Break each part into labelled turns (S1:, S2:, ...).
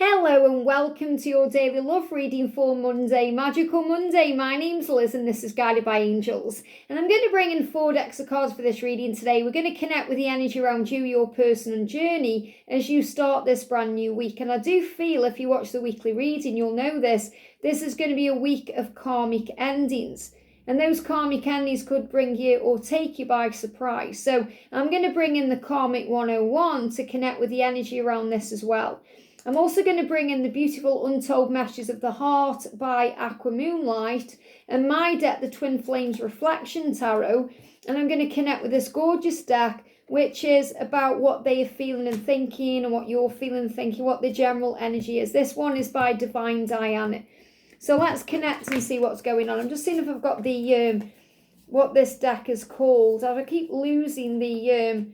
S1: Hello and welcome to your daily love reading for Monday, Magical Monday. My name's Liz and this is Guided by Angels. And I'm going to bring in 4 decks of cards for this reading today. We're going to connect with the energy around you, your person and journey as you start this brand new week. And I do feel if you watch the weekly reading, you'll know this is going to be a week of karmic endings. And those karmic endings could bring you or take you by surprise. So I'm going to bring in the Karmic 101 to connect with the energy around this as well. I'm also going to bring in the beautiful Untold Messages of the Heart by AquaMoonlight and my deck, the Twin Flames Reflection Tarot. And I'm going to connect with this gorgeous deck, which is about what they are feeling and thinking and what you're feeling and thinking, what the general energy is. This one is by Divine Diana. So let's connect and see what's going on. I'm just seeing if I've got the, what this deck is called. I keep losing the,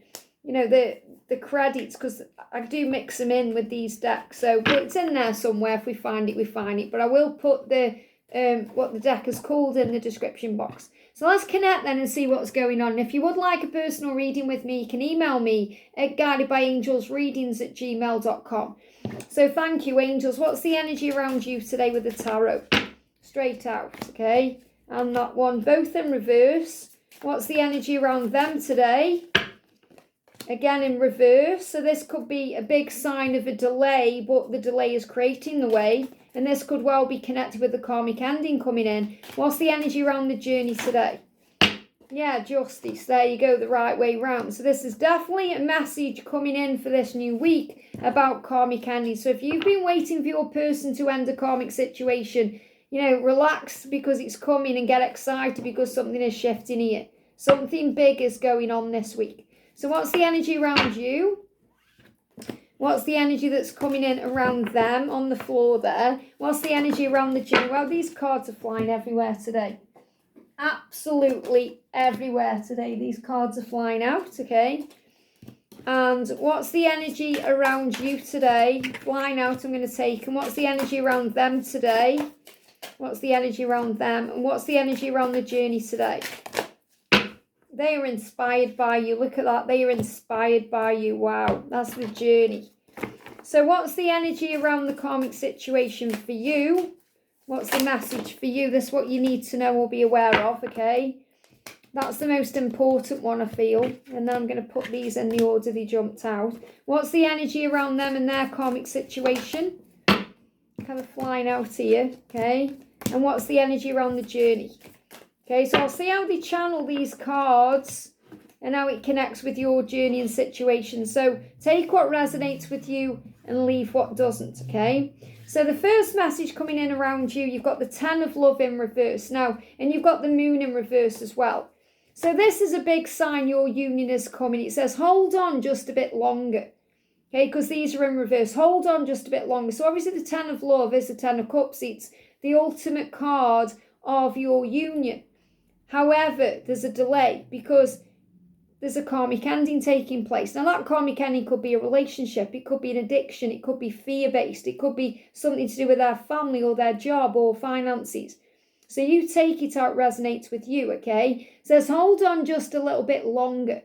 S1: the credits because I do mix them in with these decks. So but it's in there somewhere. If we find it, we find it. But I will put the what the deck is called in the description box. So let's connect then and see what's going on. If you would like a personal reading with me, you can email me at guidedbyangelsreadings@gmail.com. So thank you, angels. What's the energy around you today with the tarot? Straight out, okay? And that one, both in reverse. What's the energy around them today? Again in reverse. So this could be a big sign of a delay, but the delay is creating the way. And this could well be connected with the karmic ending coming in. What's the energy around the journey today? Yeah, justice. There you go, the right way round. So this is definitely a message coming in for this new week about karmic ending. So if you've been waiting for your person to end a karmic situation, relax because it's coming and get excited because something is shifting here. Something big is going on this week. So what's the energy around you? What's the energy that's coming in around them on the floor there? What's the energy around the journey? Well, these cards are flying everywhere today. Absolutely everywhere today. These cards are flying out, okay? And what's the energy around you today? Flying out, I'm going to take. And what's the energy around them today? What's the energy around them? And what's the energy around the journey today? They are inspired by you. Look at that. They are inspired by you. Wow. That's the journey. So what's the energy around the karmic situation for you? What's the message for you? This is what you need to know or be aware of, okay? That's the most important one, I feel. And then I'm going to put these in the order they jumped out. What's the energy around them and their karmic situation? Kind of flying out here, okay? And what's the energy around the journey? Okay, so I'll see how they channel these cards and how it connects with your journey and situation. So take what resonates with you and leave what doesn't, okay? So the first message coming in around you, you've got the 10 of love in reverse now, and you've got the moon in reverse as well. So this is a big sign your union is coming. It says, hold on just a bit longer, okay? Because these are in reverse. Hold on just a bit longer. So obviously the 10 of love is the 10 of cups. It's the ultimate card of your union. However, there's a delay because there's a karmic ending taking place. Now, that karmic ending could be a relationship. It could be an addiction. It could be fear-based. It could be something to do with their family or their job or finances. So you take it how it resonates with you, okay? It says, hold on just a little bit longer.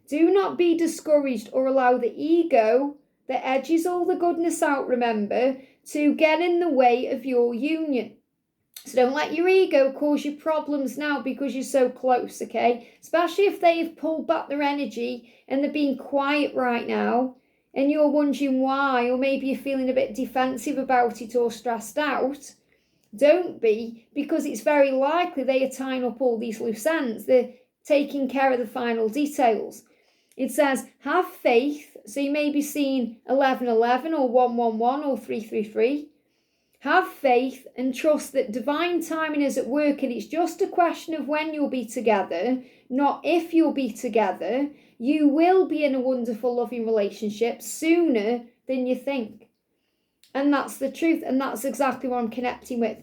S1: Do not be discouraged or allow the ego that edges all the goodness out, remember, to get in the way of your union. So don't let your ego cause you problems now because you're so close, okay? Especially if they've pulled back their energy and they're being quiet right now and you're wondering why, or maybe you're feeling a bit defensive about it or stressed out. Don't be, because it's very likely they are tying up all these loose ends. They're taking care of the final details. It says, have faith. So you may be seeing 1111 or 111 or 333. Have faith and trust that divine timing is at work and it's just a question of when you'll be together, not if you'll be together. You will be in a wonderful, loving relationship sooner than you think. And that's the truth, and that's exactly what I'm connecting with.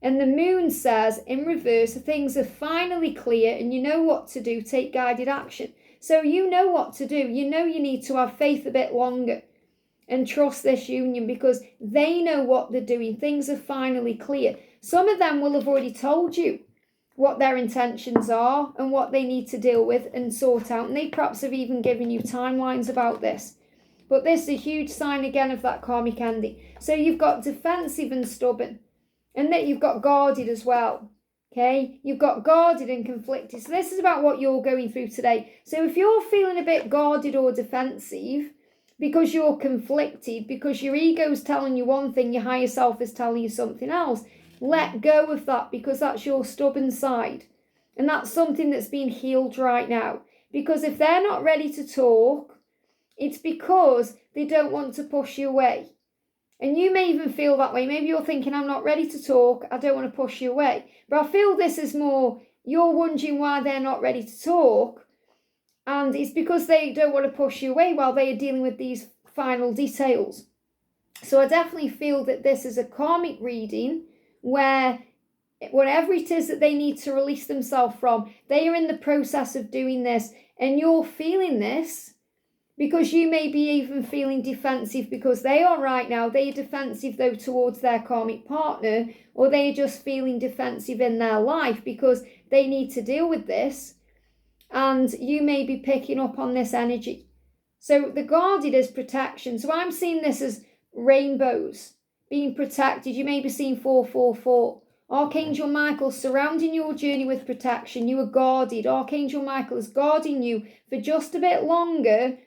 S1: And the moon says, in reverse, things are finally clear and you know what to do, take guided action. So you know what to do. You know you need to have faith a bit longer. And trust this union because they know what they're doing. Things are finally clear. Some of them will have already told you what their intentions are and what they need to deal with and sort out. And they perhaps have even given you timelines about this. But this is a huge sign again of that karmic ending. So you've got defensive and stubborn, and that you've got guarded as well. Okay, you've got guarded and conflicted. So this is about what you're going through today. So if you're feeling a bit guarded or defensive because you're conflicted, because your ego's telling you one thing, your higher self is telling you something else, let go of that, because that's your stubborn side. And that's something that's being healed right now. Because if they're not ready to talk, it's because they don't want to push you away. And you may even feel that way. Maybe you're thinking, I'm not ready to talk, I don't want to push you away. But I feel this is more, you're wondering why they're not ready to talk. And it's because they don't want to push you away while they are dealing with these final details. So I definitely feel that this is a karmic reading where whatever it is that they need to release themselves from, they are in the process of doing this. And you're feeling this because you may be even feeling defensive, because they are right now. They are defensive though towards their karmic partner, or they are just feeling defensive in their life because they need to deal with this. And you may be picking up on this energy. So the guarded is protection. So I'm seeing this as rainbows being protected. You may be seeing 444. Archangel Michael surrounding your journey with protection. You are guarded. Archangel Michael is guarding you for just a bit longer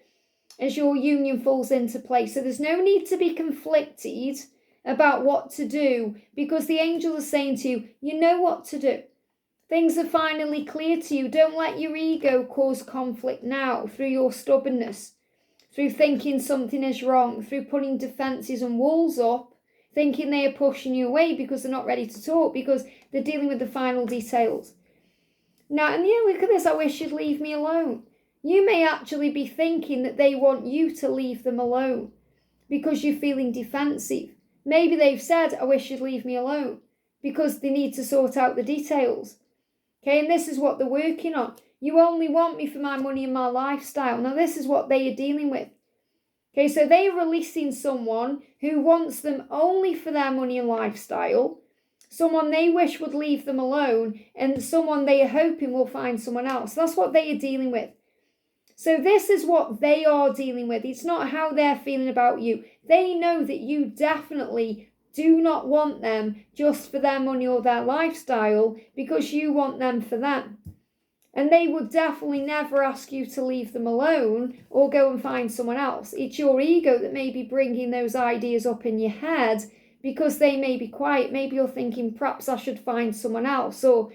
S1: as your union falls into place. So there's no need to be conflicted about what to do, because the angel is saying to you, you know what to do. Things are finally clear to you. Don't let your ego cause conflict now through your stubbornness, through thinking something is wrong, through putting defences and walls up, thinking they are pushing you away because they're not ready to talk, because they're dealing with the final details. Now, and yeah, look at this, I wish you'd leave me alone. You may actually be thinking that they want you to leave them alone because you're feeling defensive. Maybe they've said, I wish you'd leave me alone, because they need to sort out the details. Okay, and this is what they're working on. You only want me for my money and my lifestyle. Now, this is what they are dealing with. Okay, so they're releasing someone who wants them only for their money and lifestyle, someone they wish would leave them alone, and someone they are hoping will find someone else. That's what they are dealing with. So this is what they are dealing with. It's not how they're feeling about you. They know that you definitely do not want them just for their money or their lifestyle, because you want them for them. And they would definitely never ask you to leave them alone or go and find someone else. It's your ego that may be bringing those ideas up in your head, because they may be quiet. Maybe you're thinking, perhaps I should find someone else, or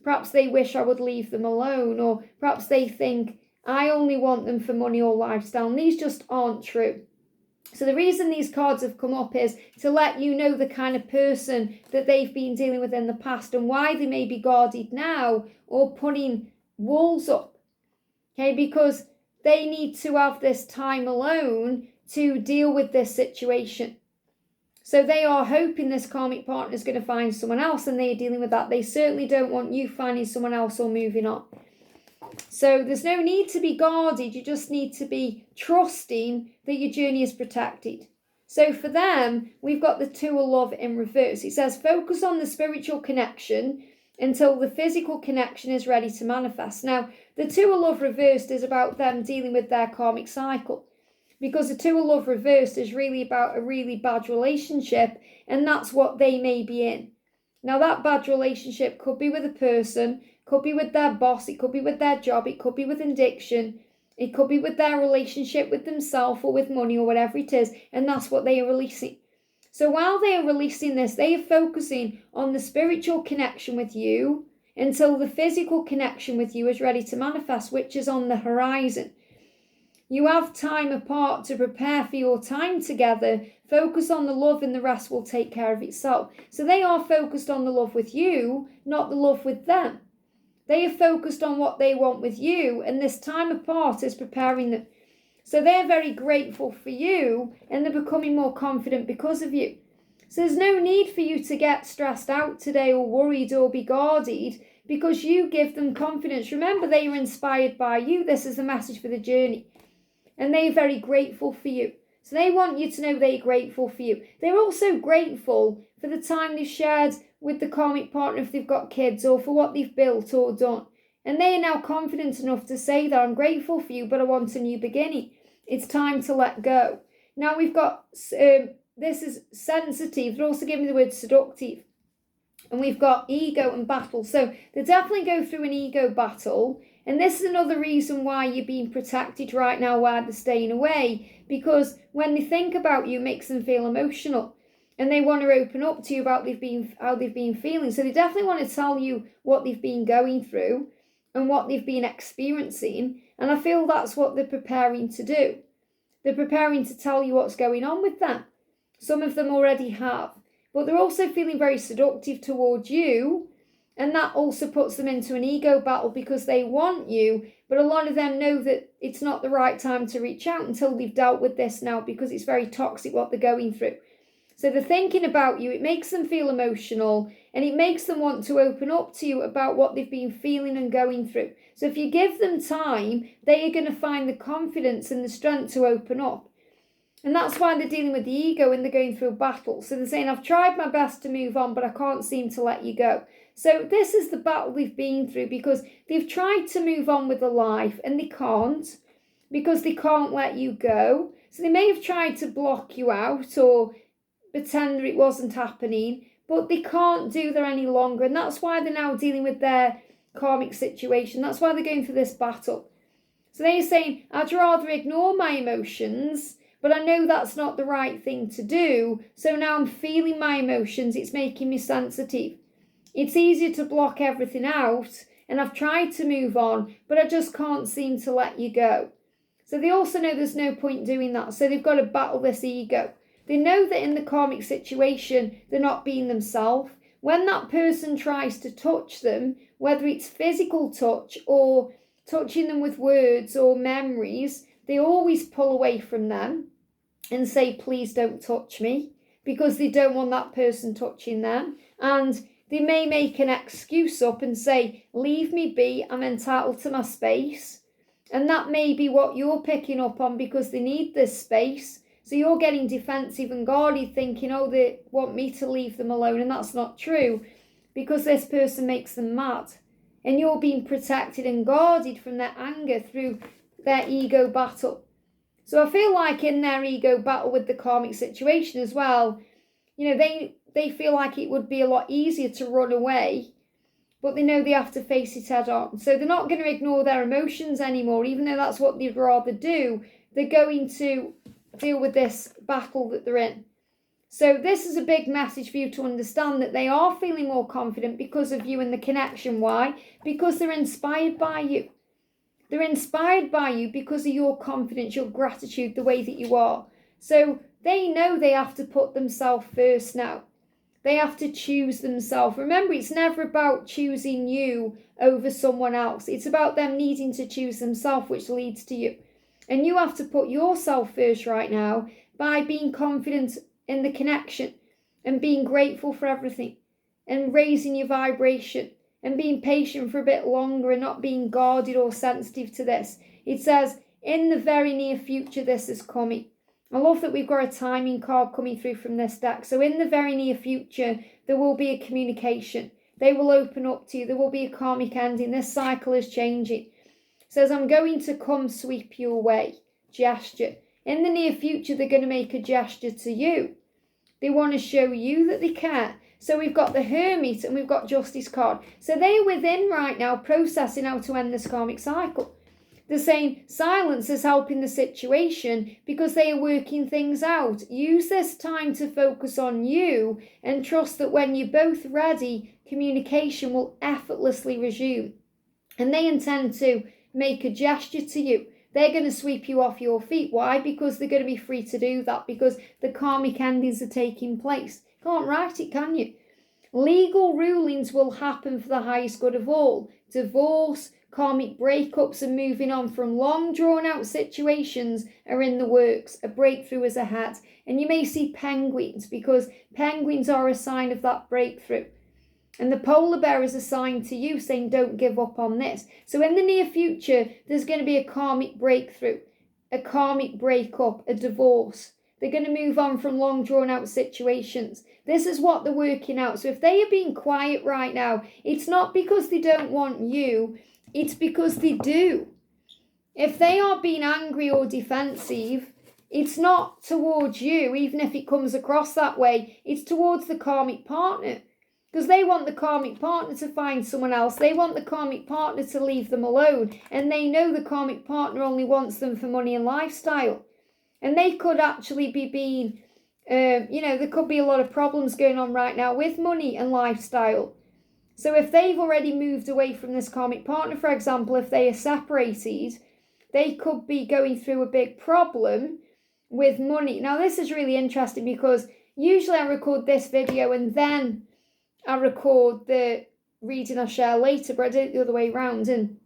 S1: perhaps they wish I would leave them alone, or perhaps they think I only want them for money or lifestyle. And these just aren't true. So the reason these cards have come up is to let you know the kind of person that they've been dealing with in the past, and why they may be guarded now or putting walls up. Okay, because they need to have this time alone to deal with this situation. So they are hoping this karmic partner is going to find someone else, and they are dealing with that. They certainly don't want you finding someone else or moving on. So there's no need to be guarded. You just need to be trusting that your journey is protected. So for them, we've got the Two of Love in reverse. It says, focus on the spiritual connection until the physical connection is ready to manifest. Now, the Two of Love reversed is about them dealing with their karmic cycle, because the Two of Love reversed is really about a really bad relationship, and that's what they may be in. Now, that bad relationship could be with a person, could be with their boss, it could be with their job, it could be with addiction, it could be with their relationship with themselves or with money or whatever it is, and that's what they are releasing. So while they are releasing this, they are focusing on the spiritual connection with you until the physical connection with you is ready to manifest, which is on the horizon. You have time apart to prepare for your time together. Focus on the love and the rest will take care of itself. So they are focused on the love with you, not the love with them. They are focused on what they want with you, and this time apart is preparing them. So they're very grateful for you, and they're becoming more confident because of you. So there's no need for you to get stressed out today or worried or be guarded, because you give them confidence. Remember, they are inspired by you. This is the message for the journey. And they are very grateful for you. So they want you to know they're grateful for you. They're also grateful for the time they've shared with the karmic partner if they've got kids, or for what they've built or done. And they are now confident enough to say that I'm grateful for you, but I want a new beginning. It's time to let go. Now we've got, this is sensitive. They're also giving me the word seductive. And we've got ego and battle. So they definitely go through an ego battle. And this is another reason why you're being protected right now, why they're staying away. Because when they think about you, it makes them feel emotional. And they want to open up to you about how they've been feeling. So they definitely want to tell you what they've been going through and what they've been experiencing. And I feel that's what they're preparing to do. They're preparing to tell you what's going on with them. Some of them already have. But they're also feeling very seductive towards you. And that also puts them into an ego battle because they want you. But a lot of them know that it's not the right time to reach out until they've dealt with this now, because it's very toxic what they're going through. So they're thinking about you. It makes them feel emotional. And it makes them want to open up to you about what they've been feeling and going through. So if you give them time, they are going to find the confidence and the strength to open up. And that's why they're dealing with the ego and they're going through a battle. So they're saying, I've tried my best to move on, but I can't seem to let you go. So this is the battle they've been through, because they've tried to move on with their life and they can't, because they can't let you go. So they may have tried to block you out or pretend that it wasn't happening, but they can't do that any longer. And that's why they're now dealing with their karmic situation. That's why they're going through this battle. So they're saying, I'd rather ignore my emotions, but I know that's not the right thing to do. So now I'm feeling my emotions. It's making me sensitive. It's easier to block everything out. And I've tried to move on, but I just can't seem to let you go. So they also know there's no point doing that. So they've got to battle this ego. They know that in the karmic situation, they're not being themselves. When that person tries to touch them, whether it's physical touch or touching them with words or memories, they always pull away from them and say, please don't touch me, because they don't want that person touching them. And they may make an excuse up and say, leave me be, I'm entitled to my space. And that may be what you're picking up on, because they need this space. So you're getting defensive and guarded, thinking, oh, they want me to leave them alone. And that's not true, because this person makes them mad. And you're being protected and guarded from their anger through their ego battle. So I feel like in their ego battle with the karmic situation as well, you know, they feel like it would be a lot easier to run away, but they know they have to face it head on. So they're not going to ignore their emotions anymore, even though that's what they'd rather do. They're going to deal with this battle that they're in. So this is a big message for you to understand, that they are feeling more confident because of you and the connection. Why? Because they're inspired by you. They're inspired by you because of your confidence, your gratitude, the way that you are. So they know they have to put themselves first now. They have to choose themselves. Remember, it's never about choosing you over someone else. It's about them needing to choose themselves, which leads to you. And you have to put yourself first right now by being confident in the connection and being grateful for everything and raising your vibration and being patient for a bit longer and not being guarded or sensitive to this. It says, in the very near future, this is coming. I love that we've got a timing card coming through from this deck. So in the very near future, there will be a communication. They will open up to you. There will be a karmic ending. This cycle is changing. It says, I'm going to come sweep you away. Gesture. In the near future, they're going to make a gesture to you. They want to show you that they care. So we've got the Hermit and we've got Justice card. So they're within right now processing how to end this karmic cycle. They're saying silence is helping the situation because they are working things out. Use this time to focus on you and trust that when you're both ready, communication will effortlessly resume. And they intend to make a gesture to you. They're going to sweep you off your feet. Why? Because they're going to be free to do that, because the karmic endings are taking place. Can't write it, can you? Legal rulings will happen for the highest good of all. Divorce, karmic breakups and moving on from long drawn out situations are in the works. A breakthrough is ahead. And you may see penguins, because penguins are a sign of that breakthrough. And the polar bear is a sign to you saying, don't give up on this. So in the near future, there's going to be a karmic breakthrough, a karmic breakup, a divorce. They're going to move on from long drawn out situations. This is what they're working out. So if they are being quiet right now, it's not because they don't want you. It's because they do. If they are being angry or defensive, it's not towards you, even if it comes across that way. It's towards the karmic partner. Because they want the karmic partner to find someone else. They want the karmic partner to leave them alone. And they know the karmic partner only wants them for money and lifestyle. And they could actually be being, there could be a lot of problems going on right now with money and lifestyle. So if they've already moved away from this karmic partner, for example, if they are separated, they could be going through a big problem with money. Now, this is really interesting because usually I record this video and then I record the reading I share later, but I do it the other way around. And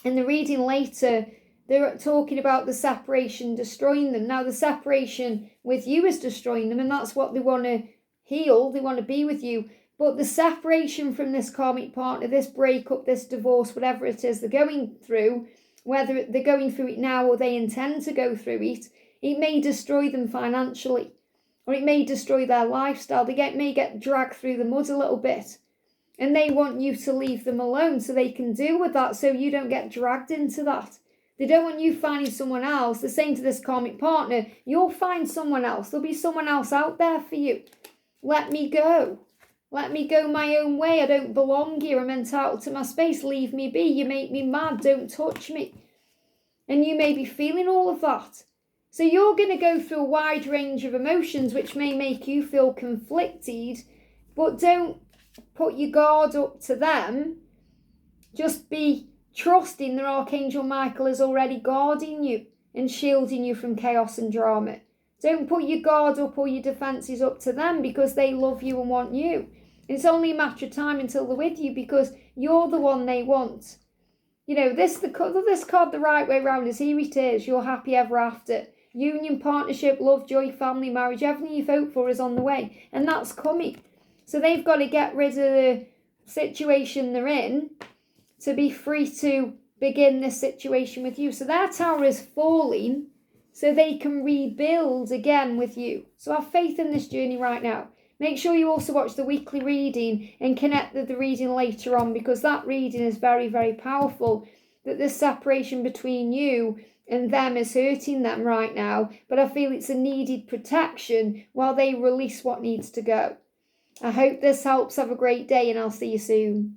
S1: in the reading later, they're talking about the separation destroying them. Now, the separation with you is destroying them, and that's what they want to heal. They want to be with you. But the separation from this karmic partner, this breakup, this divorce, whatever it is they're going through, whether they're going through it now or they intend to go through it, it may destroy them financially, or it may destroy their lifestyle. They may get dragged through the mud a little bit, and they want you to leave them alone so they can deal with that, so you don't get dragged into that. They don't want you finding someone else. They're saying to this karmic partner, you'll find someone else. There'll be someone else out there for you. Let me go. Let me go my own way. I don't belong here. I'm entitled to my space. Leave me be. You make me mad. Don't touch me. And you may be feeling all of that. So you're going to go through a wide range of emotions which may make you feel conflicted, but don't put your guard up to them. Just be trusting that Archangel Michael is already guarding you and shielding you from chaos and drama. Don't put your guard up or your defences up to them, because they love you and want you. It's only a matter of time until they're with you, because you're the one they want. This card the right way around is here it is. You're happy ever after. Union, partnership, love, joy, family, marriage, everything you've hoped for is on the way. And that's coming. So they've got to get rid of the situation they're in to be free to begin this situation with you. So their tower is falling so they can rebuild again with you. So have faith in this journey right now. Make sure you also watch the weekly reading and connect with the reading later on, because that reading is very, very powerful. That this separation between you and them is hurting them right now. But I feel it's a needed protection while they release what needs to go. I hope this helps. Have a great day, and I'll see you soon.